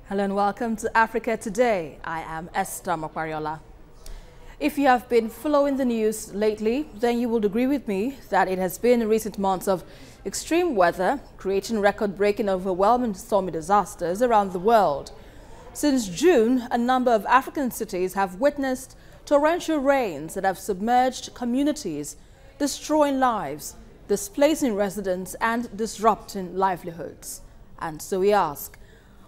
Hello and welcome to Africa Today. I am Esther Makwariola. If you have been following the news lately, then you will agree with me that it has been recent months of extreme weather, creating record-breaking overwhelming stormy disasters around the world. Since June, a number of African cities have witnessed torrential rains that have submerged communities, destroying lives, displacing residents and disrupting livelihoods. And so we ask,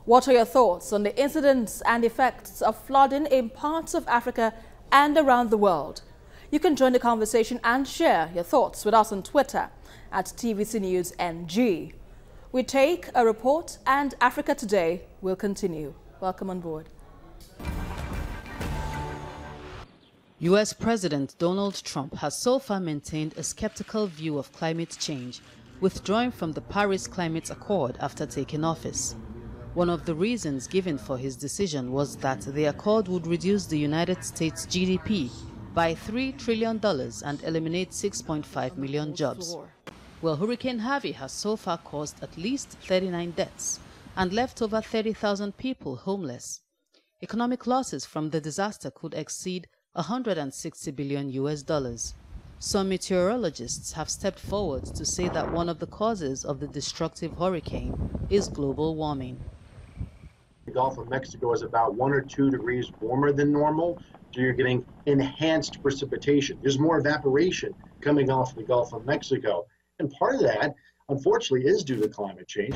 what are your thoughts on the incidents and effects of flooding in parts of Africa and around the world? You can join the conversation and share your thoughts with us on Twitter at TVC News NG. We take a report and Africa Today will continue. Welcome on board. U.S. President Donald Trump has so far maintained a skeptical view of climate change, withdrawing from the Paris Climate Accord after taking office. One of the reasons given for his decision was that the accord would reduce the United States GDP by $3 trillion and eliminate 6.5 million jobs. Well, Hurricane Harvey has so far caused at least 39 deaths and left over 30,000 people homeless. Economic losses from the disaster could exceed $160 billion. Some meteorologists have stepped forward to say that one of the causes of the destructive hurricane is global warming. The Gulf of Mexico is about 1 or 2 degrees warmer than normal, so you're getting enhanced precipitation. There's more evaporation coming off the Gulf of Mexico. And part of that, unfortunately, is due to climate change.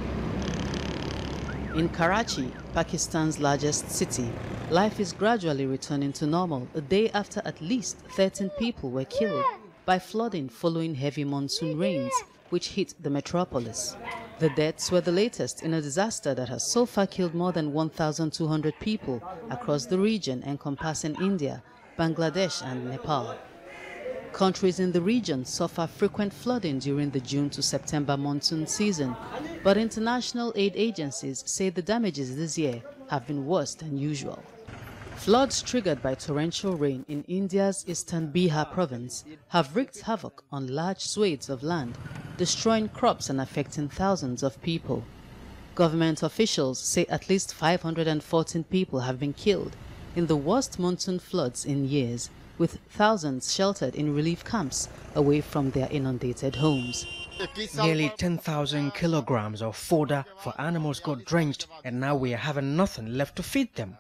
In Karachi, Pakistan's largest city, life is gradually returning to normal a day after at least 13 people were killed by flooding following heavy monsoon rains, which hit the metropolis. The deaths were the latest in a disaster that has so far killed more than 1,200 people across the region encompassing India, Bangladesh and Nepal. Countries in the region suffer frequent flooding during the June to September monsoon season, but international aid agencies say the damages this year have been worse than usual. Floods triggered by torrential rain in India's eastern Bihar province have wreaked havoc on large swathes of land, destroying crops and affecting thousands of people. Government officials say at least 514 people have been killed in the worst monsoon floods in years, with thousands sheltered in relief camps away from their inundated homes. Nearly 10,000 kilograms of fodder for animals got drenched, and now we are having nothing left to feed them.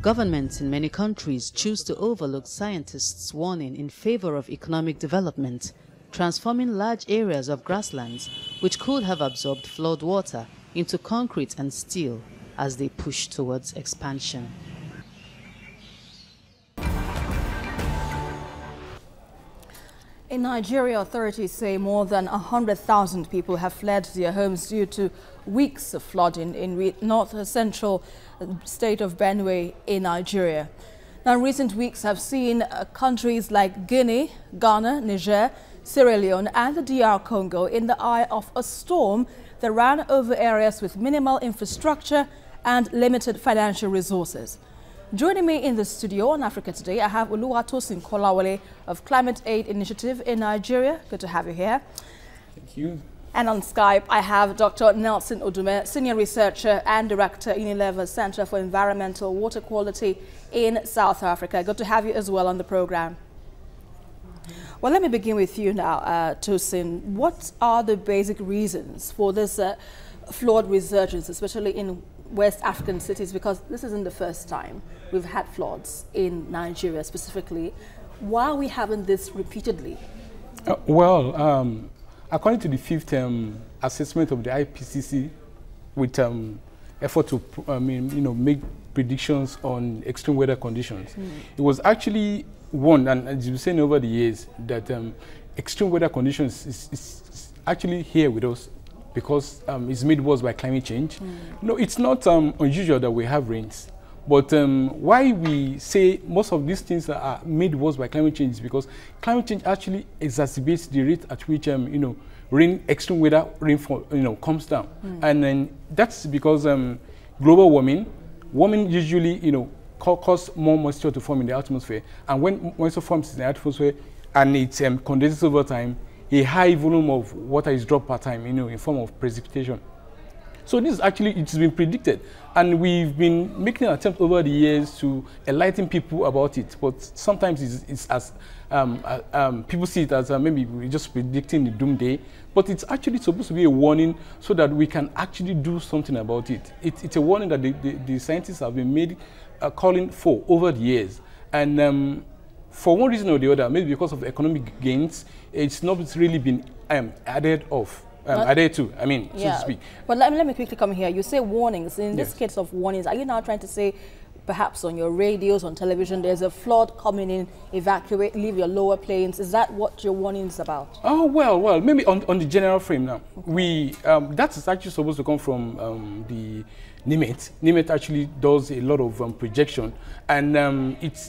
Governments in many countries choose to overlook scientists' warning in favor of economic development, transforming large areas of grasslands, which could have absorbed flood water, into concrete and steel as they push towards expansion. In Nigeria, authorities say more than 100,000 people have fled their homes due to weeks of flooding in north-central state of Benue in Nigeria. Now, recent weeks have seen countries like Guinea, Ghana, Niger, Sierra Leone and the DR Congo in the eye of a storm that ran over areas with minimal infrastructure and limited financial resources. Joining me in the studio on Africa Today, I have Oluwatosin Kolawole of Climate Aid Initiative in Nigeria. Good to have you here. Thank you. And on Skype, I have Dr. Nelson Odume, Senior Researcher and Director, Unilever Center for Environmental Water Quality in South Africa. Good to have you as well on the program. Well, let me begin with you now, Tosin. What are the basic reasons for this flood resurgence, especially in West African cities, because this isn't the first time we've had floods in Nigeria specifically? Why are we having this repeatedly? According to the fifth assessment of the IPCC, with effort to make predictions on extreme weather conditions, it was actually warned, and as you've seen over the years, that extreme weather conditions is actually here with us because it's made worse by climate change. No, it's not unusual that we have rains, but why we say most of these things are made worse by climate change is because climate change actually exacerbates the rate at which extreme weather rainfall comes down, and then that's because global warming usually cause more moisture to form in the atmosphere, and when moisture forms in the atmosphere and it condenses over time, a high volume of water is dropped per time, in form of precipitation. So this is actually, it's been predicted. And we've been making an attempt over the years to enlighten people about it. But sometimes it's as, people see it as maybe we're just predicting the doomsday. But it's actually supposed to be a warning so that we can actually do something about it. It's a warning that the scientists have been made calling for over the years. And for one reason or the other, maybe because of economic gains, it's not really been added to, so to speak. But let me quickly come here. You say warnings. In this case of warnings, are you now trying to say perhaps on your radios, on television, there's a flood coming in, evacuate, leave your lower planes? Is that what your warning is about? Oh, well, maybe on the general frame now. Okay. That is actually supposed to come from the NIMET. NIMET actually does a lot of projection, and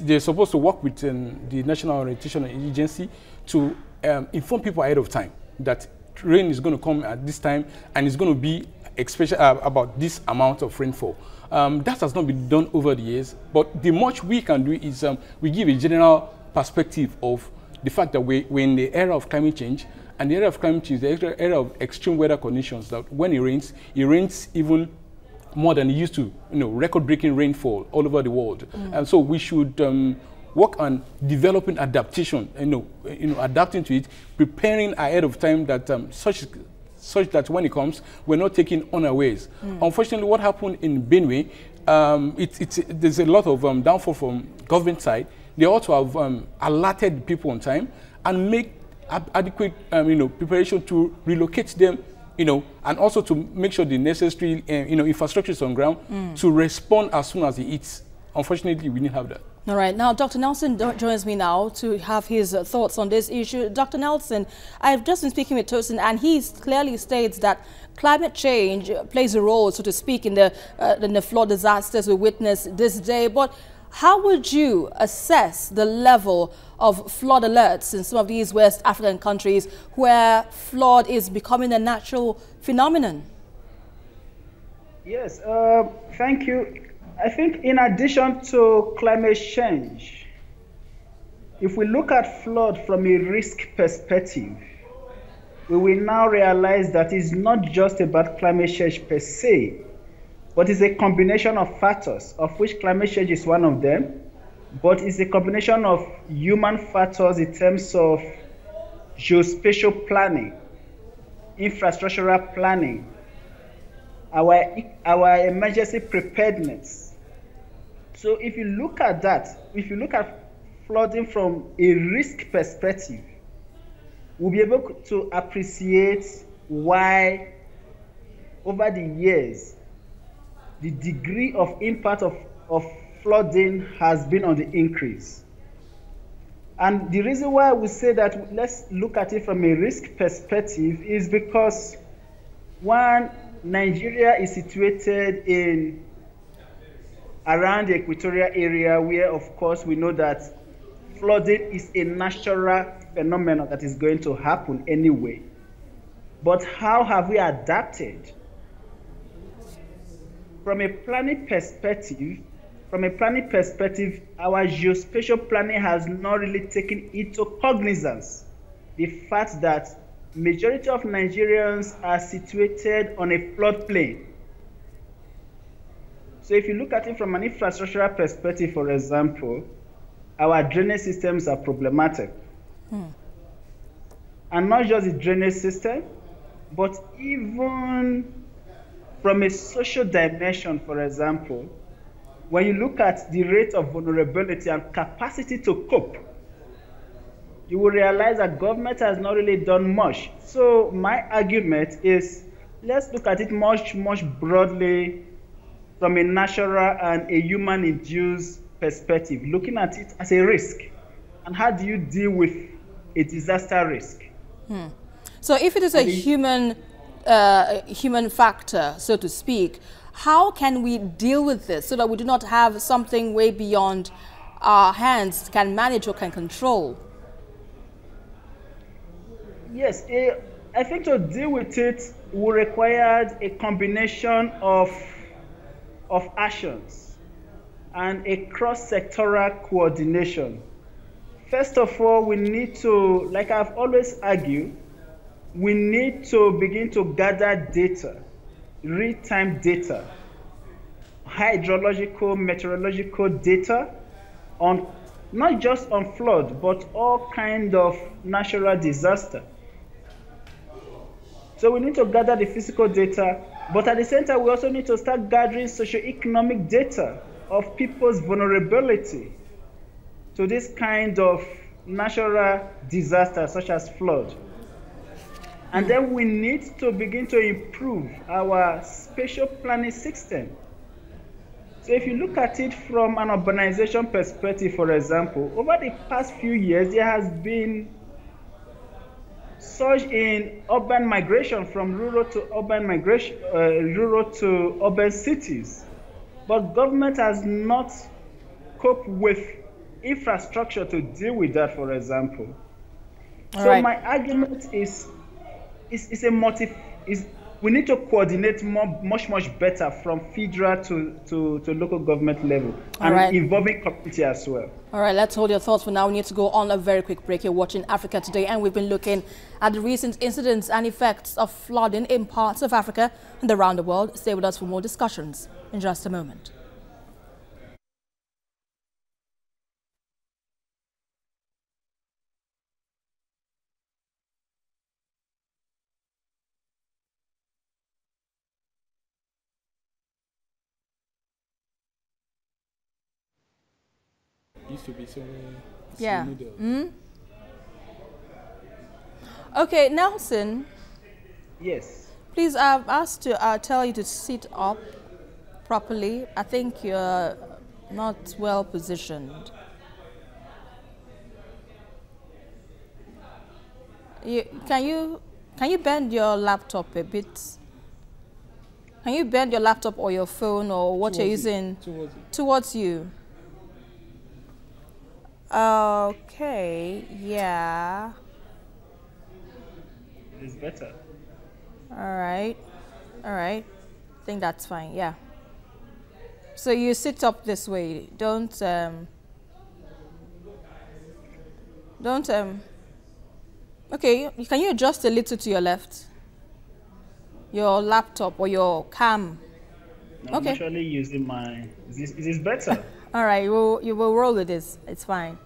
they're supposed to work with the National Orientation Agency to inform people ahead of time that rain is going to come at this time and it's going to be especially about this amount of rainfall. That has not been done over the years, but the much we can do is we give a general perspective of the fact that we're in the era of climate change, and the era of climate change is the era of extreme weather conditions, that when it rains even more than it used to, record-breaking rainfall all over the world. And so we should work on developing adaptation, adapting to it, preparing ahead of time that such that when it comes, we're not taken unawares. Unfortunately, what happened in Benue, there's a lot of downfall from government side. They ought to have alerted people on time and make adequate preparation to relocate them, and also to make sure the necessary infrastructure is on ground to respond as soon as it hits. Unfortunately, we didn't have that. All right. Now, Dr. Nelson joins me now to have his thoughts on this issue. Dr. Nelson, I've just been speaking with Tosin, and he clearly states that climate change plays a role, so to speak, in the flood disasters we witness this day. But how would you assess the level of flood alerts in some of these West African countries where flood is becoming a natural phenomenon? Yes, thank you. I think in addition to climate change, if we look at flood from a risk perspective, we will now realize that it's not just about climate change per se, but it's a combination of factors, of which climate change is one of them, but it's a combination of human factors in terms of geospatial planning, infrastructural planning, our emergency preparedness. So if you look at that, if you look at flooding from a risk perspective, we'll be able to appreciate why over the years, the degree of impact of flooding has been on the increase. And the reason why we say that let's look at it from a risk perspective is because, one, Nigeria is situated around the equatorial area where, of course, we know that flooding is a natural phenomenon that is going to happen anyway. But how have we adapted? From a planning perspective, our geospatial planning has not really taken into cognizance the fact that majority of Nigerians are situated on a floodplain. So if you look at it from an infrastructural perspective, for example, our drainage systems are problematic. And not just the drainage system, but even from a social dimension, for example, when you look at the rate of vulnerability and capacity to cope, you will realize that government has not really done much. So my argument is, let's look at it much, much broadly from a natural and a human-induced perspective, looking at it as a risk. And how do you deal with a disaster risk? So if it is a human factor, so to speak, how can we deal with this so that we do not have something way beyond our hands can manage or can control? Yes, I think to deal with it will require a combination of actions and a cross-sectoral coordination. First of all, we need to, like I've always argued, we need to begin to gather data real-time data, hydrological, meteorological data on not just on flood, but all kind of natural disaster. So we need to gather the physical data, but at the same time, we also need to start gathering socioeconomic data of people's vulnerability to this kind of natural disaster, such as flood. And then we need to begin to improve our spatial planning system. So if you look at it from an urbanization perspective, for example, over the past few years, there has been surge in urban migration from rural to urban migration, rural to urban cities. But government has not coped with infrastructure to deal with that, for example. So my argument is we need to coordinate much better from federal to local government level, and involving community as well. All right, let's hold your thoughts for now. We need to go on a very quick break. You're watching Africa Today, and we've been looking at the recent incidents and effects of flooding in parts of Africa and around the world. Stay with us for more discussions in just a moment. Used to be somewhere. Yeah. Okay, Nelson. Yes. Please, I've asked to tell you to sit up properly. I think you're not well positioned. Can you bend your laptop a bit? Can you bend your laptop or your phone or what you're using towards you? Okay, yeah. It's better. All right. I think that's fine, yeah. So you sit up this way. Don't okay, can you adjust a little to your left? Your laptop or your cam? No, okay. I'm actually using my, is this better? All right, you will roll with this. It's fine.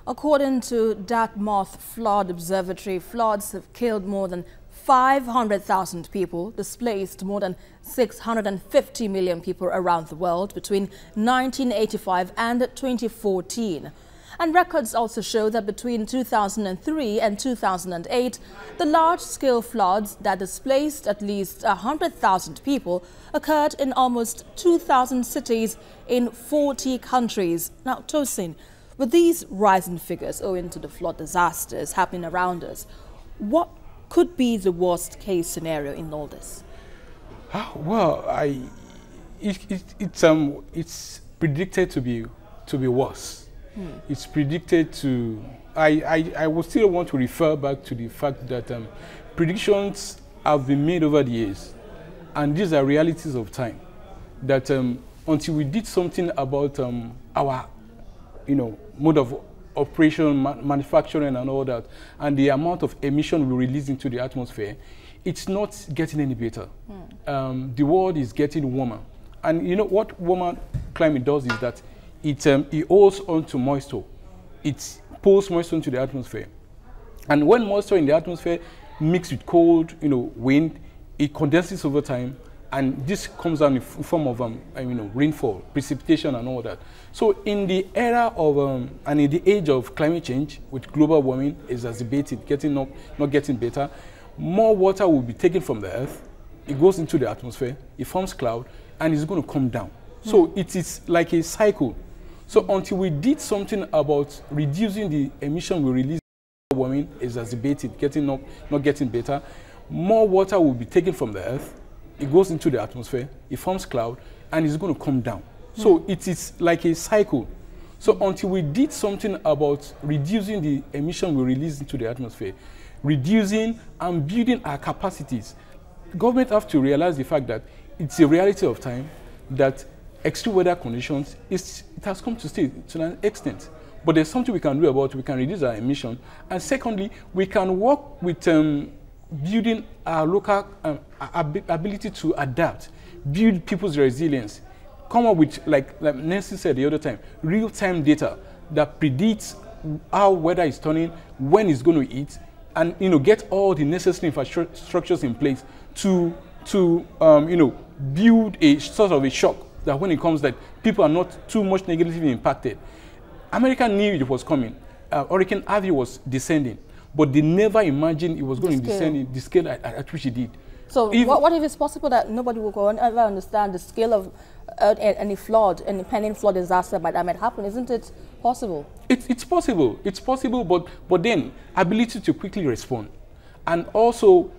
According to Dartmouth Flood Observatory, floods have killed more than 500,000 people, displaced more than 650 million people around the world between 1985 and 2014. And records also show that between 2003 and 2008, the large-scale floods that displaced at least 100,000 people occurred in almost 2,000 cities in 40 countries. Now, Tosin, with these rising figures owing to the flood disasters happening around us, what could be the worst case scenario in all this? Well, it's predicted to be worse. It's predicted to. I would still want to refer back to the fact that predictions have been made over the years, and these are realities of time. That until we did something about our mode of operation, manufacturing and all that, and the amount of emission we release into the atmosphere, it's not getting any better. The world is getting warmer. And you know what warmer climate does is that it holds on to moisture. It pulls moisture into the atmosphere. And when moisture in the atmosphere mixed with cold, wind, it condenses over time. And this comes out in form of rainfall, precipitation, and all that. So in the era of and in the age of climate change, with global warming exacerbated, not getting better, more water will be taken from the earth. It goes into the atmosphere. It forms cloud, and it's going to come down. So it is like a cycle. So until we did something about reducing the emission we release, warming exacerbated, not getting better, more water will be taken from the earth. It goes into the atmosphere, it forms cloud, and it's going to come down. So it is like a cycle. So until we did something about reducing the emission we release into the atmosphere, reducing and building our capacities, government have to realize the fact that it's a reality of time that extreme weather conditions, it has come to stay to an extent. But there's something we can do about it. We can reduce our emission. And secondly, we can work with building our local ability to adapt, build people's resilience, come up with, like Nancy said the other time, real-time data that predicts how weather is turning, when it's going to hit, and get all the necessary infrastructures in place to build a sort of a shock that when it comes that people are not too much negatively impacted. America knew it was coming. Hurricane Harvey was descending, but they never imagined it was going to descend in the scale at which it did. So what if it's possible that nobody will go and ever understand the scale of any pending flood disaster that might happen? Isn't it possible? It's possible. It's possible, but then ability to quickly respond. And also,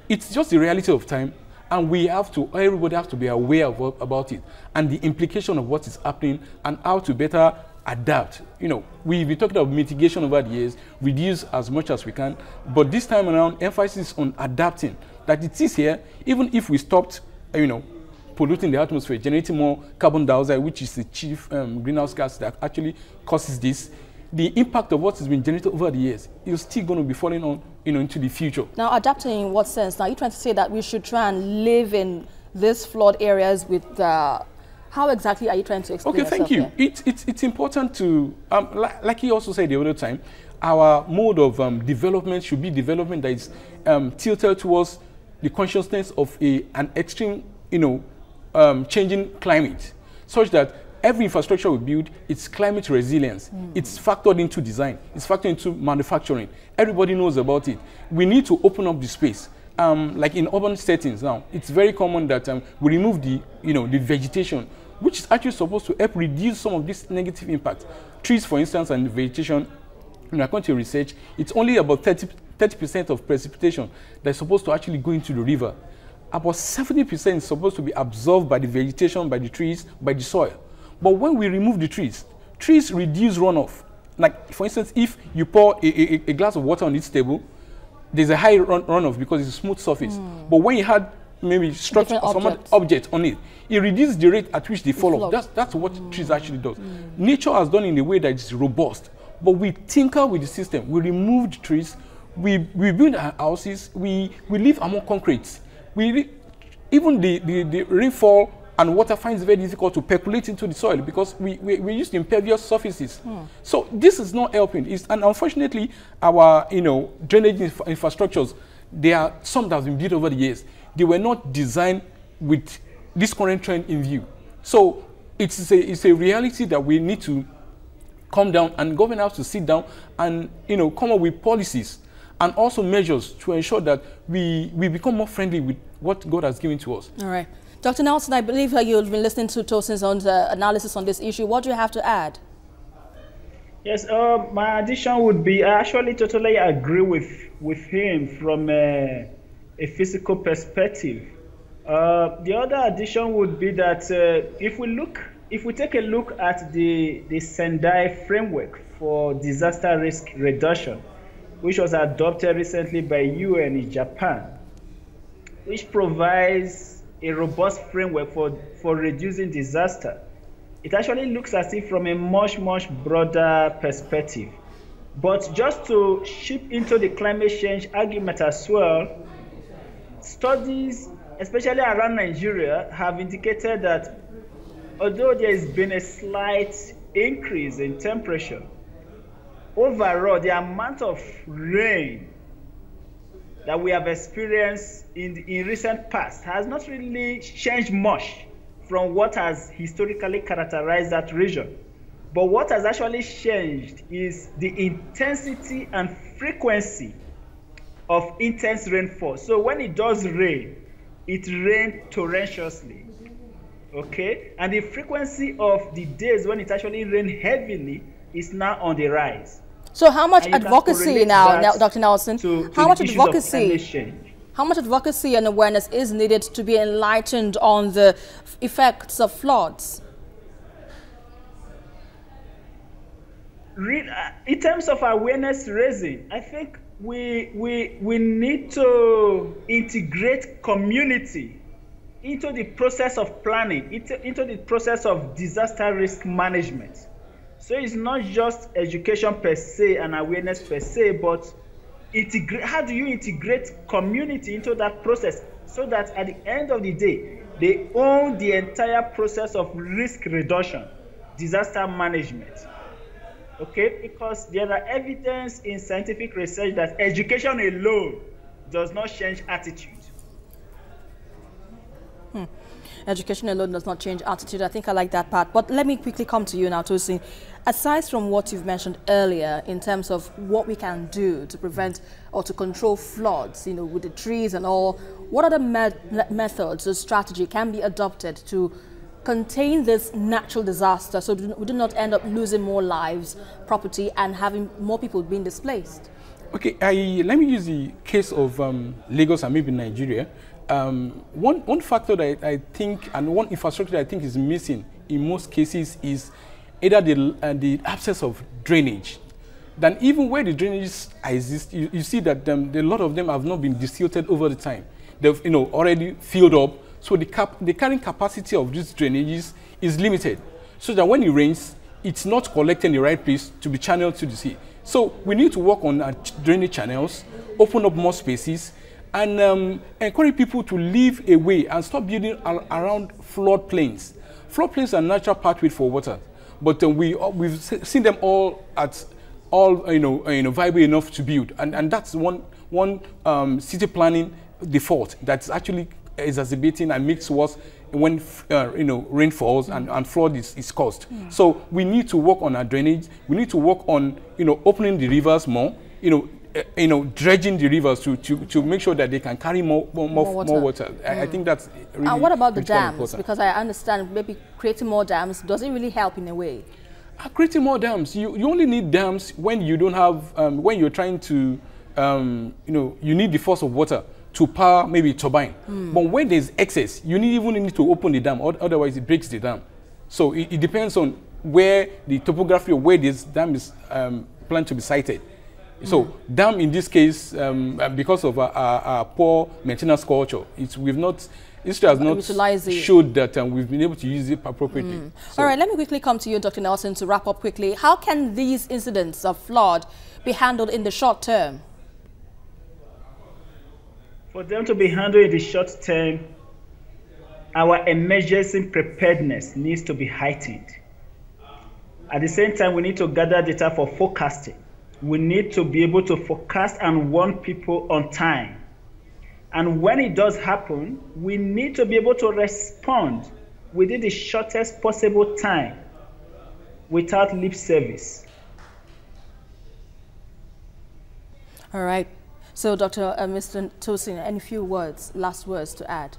it's just the reality of time, and everybody has to be aware about it and the implication of what is happening and how to better adapt. We've been talking about mitigation over the years, reduce as much as we can, but this time around, emphasis on adapting. That it is here, even if we stopped, polluting the atmosphere, generating more carbon dioxide, which is the chief greenhouse gas that actually causes this, the impact of what has been generated over the years is still going to be falling on, into the future. Now, adapting in what sense? Now, you're trying to say that we should try and live in these flood areas with how exactly are you trying to explain? Okay, thank you. It's important to, like he also said the other time, our mode of development should be development that is tilted towards the consciousness of an extreme, changing climate, such that every infrastructure we build, it's climate resilience. It's factored into design. It's factored into manufacturing. Everybody knows about it. We need to open up the space. Like in urban settings now, it's very common that we remove the vegetation, which is actually supposed to help reduce some of this negative impact. Trees, for instance, and vegetation, according to research, it's only about 30% of precipitation that's supposed to actually go into the river. About 70% is supposed to be absorbed by the vegetation, by the trees, by the soil. But when we remove the trees reduce runoff. Like, for instance, if you pour a glass of water on this table, there's a high runoff because it's a smooth surface. But when you had maybe structure or some object on it, it reduces the rate at which they fall off. That's what trees actually does. Nature has done in a way that is robust, but we tinker with the system. We remove the trees, we build our houses, we live among concrete. Even the rainfall and water finds it very difficult to percolate into the soil because we use impervious surfaces. So this is not helping. And unfortunately, our drainage infrastructures, there are some that have been built over the years. They were not designed with this current trend in view. So it's a reality that we need to come down, and government has to sit down and come up with policies and also measures to ensure that we become more friendly with what God has given to us. All right. Dr. Nelson, I believe that you've been listening to Tosin's own analysis on this issue. What do you have to add? Yes, my addition would be, I actually totally agree with him from a physical perspective. The other addition would be that if we take a look at the Sendai framework for disaster risk reduction, which was adopted recently by UN in Japan, which provides a robust framework for reducing disaster. It actually looks at it from a much broader perspective. But just to chip into the climate change argument as well, studies, especially around Nigeria, have indicated that although there has been a slight increase in temperature, overall the amount of rain that we have experienced in recent past has not really changed much from what has historically characterized that region. But what has actually changed is the intensity and frequency of intense rainfall. So when it does rain, it rains torrentiously, okay? And the frequency of the days when it actually rains heavily is now on the rise. So how much advocacy now, Dr. Nelson, how much advocacy and awareness is needed to be enlightened on the effects of floods? in terms of awareness raising, I think we need to integrate community into the process of planning, into the process of disaster risk management. So it's not just education per se and awareness per se, but how do you integrate community into that process so that at the end of the day, they own the entire process of risk reduction, disaster management. Okay, because there are evidence in scientific research that education alone does not change attitude. Education alone does not change attitude. I think I like that part. But let me quickly come to you now, Tosin. Aside from what you've mentioned earlier in terms of what we can do to prevent or to control floods, you know, with the trees and all, what other methods or strategy can be adopted to contain this natural disaster so we do not end up losing more lives, property, and having more people being displaced? Okay, let me use the case of Lagos and maybe Nigeria. One factor that I think, and one infrastructure that I think is missing in most cases is either the absence of drainage. Then even where the drainages exist, you see that a lot of them have not been desilted over the time. They've already filled up, so the carrying capacity of these drainages is limited. So that when it rains, it's not collected in the right place to be channeled to the sea. So we need to work on drainage channels, open up more spaces, and encourage people to live away and stop building around floodplains. Floodplains are natural pathways for water, but we've seen them all viable enough to build, and that's one city planning default that's actually exacerbating and makes worse when rain falls and flood is caused. So we need to work on our drainage. We need to work on opening the rivers more. Dredging the rivers to make sure that they can carry more water. I think that's really. And what about the dams? Important. Because I understand maybe creating more dams doesn't really help in a way. Creating more dams, you only need dams when you don't have when you're trying to you need the force of water to power maybe a turbine. But when there's excess, you even need to open the dam, otherwise it breaks the dam. So it depends on where the topography of where this dam is planned to be sited. So dam in this case, because of our poor maintenance culture, history has not showed that we've been able to use it appropriately. So. All right, let me quickly come to you, Dr. Nelson, to wrap up quickly. How can these incidents of flood be handled in the short term? For them to be handled in the short term, our emergency preparedness needs to be heightened. At the same time, we need to gather data for forecasting. We need to be able to forecast and warn people on time. And when it does happen, we need to be able to respond within the shortest possible time without lip service. All right. So, Mr. Tosin, any few last words to add?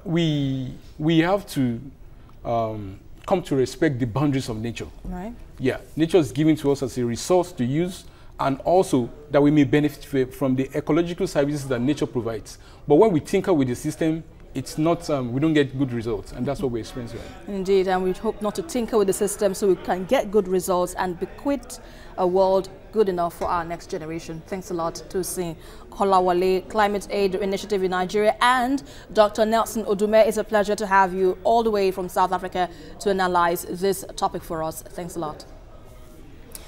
We have to come to respect the boundaries of nature. Right. Yeah, nature is given to us as a resource to use, and also that we may benefit from the ecological services that nature provides. But when we tinker with the system, it's not, we don't get good results, and that's what we're experiencing right now. Indeed, and we hope not to tinker with the system so we can get good results and bequeath a world good enough for our next generation. Thanks a lot, Tosin Kolawole, Climate Aid Initiative in Nigeria, and Dr. Nelson Odume. It's a pleasure to have you all the way from South Africa to analyze this topic for us. Thanks a lot.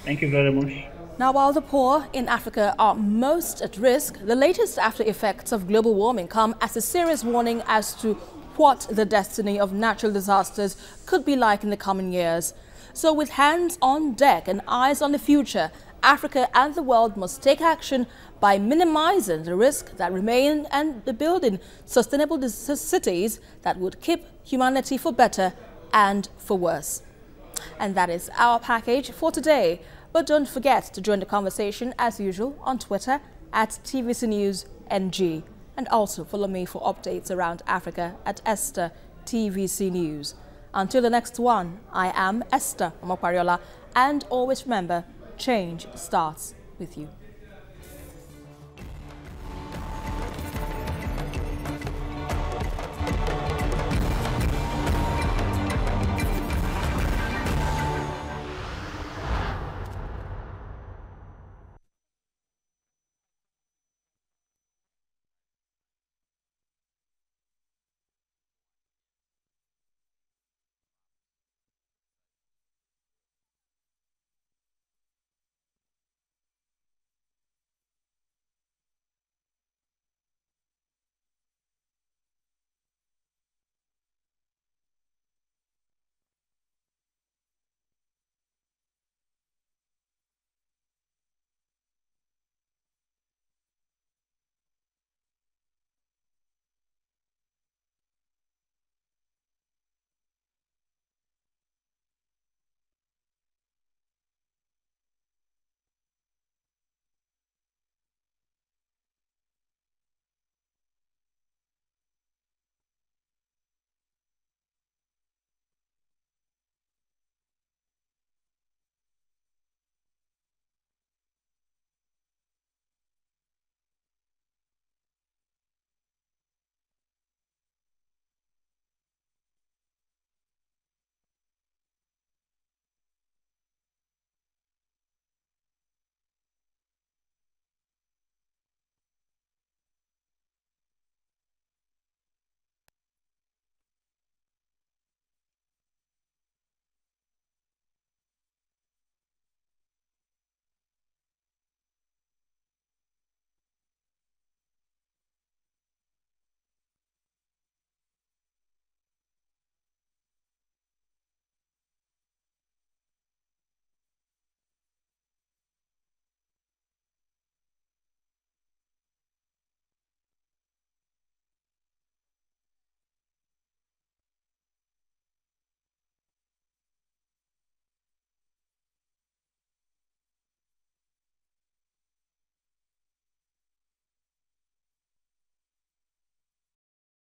Thank you very much. Now, while the poor in Africa are most at risk, the latest after effects of global warming come as a serious warning as to what the destiny of natural disasters could be like in the coming years. So with hands on deck and eyes on the future, Africa and the world must take action by minimizing the risk that remain and building sustainable cities that would keep humanity for better and for worse. And that is our package for today. But don't forget to join the conversation as usual on Twitter at TVC News NG, and also follow me for updates around Africa at Esther TVC News. Until the next one, I am Esther Omopariola, and always remember, change starts with you.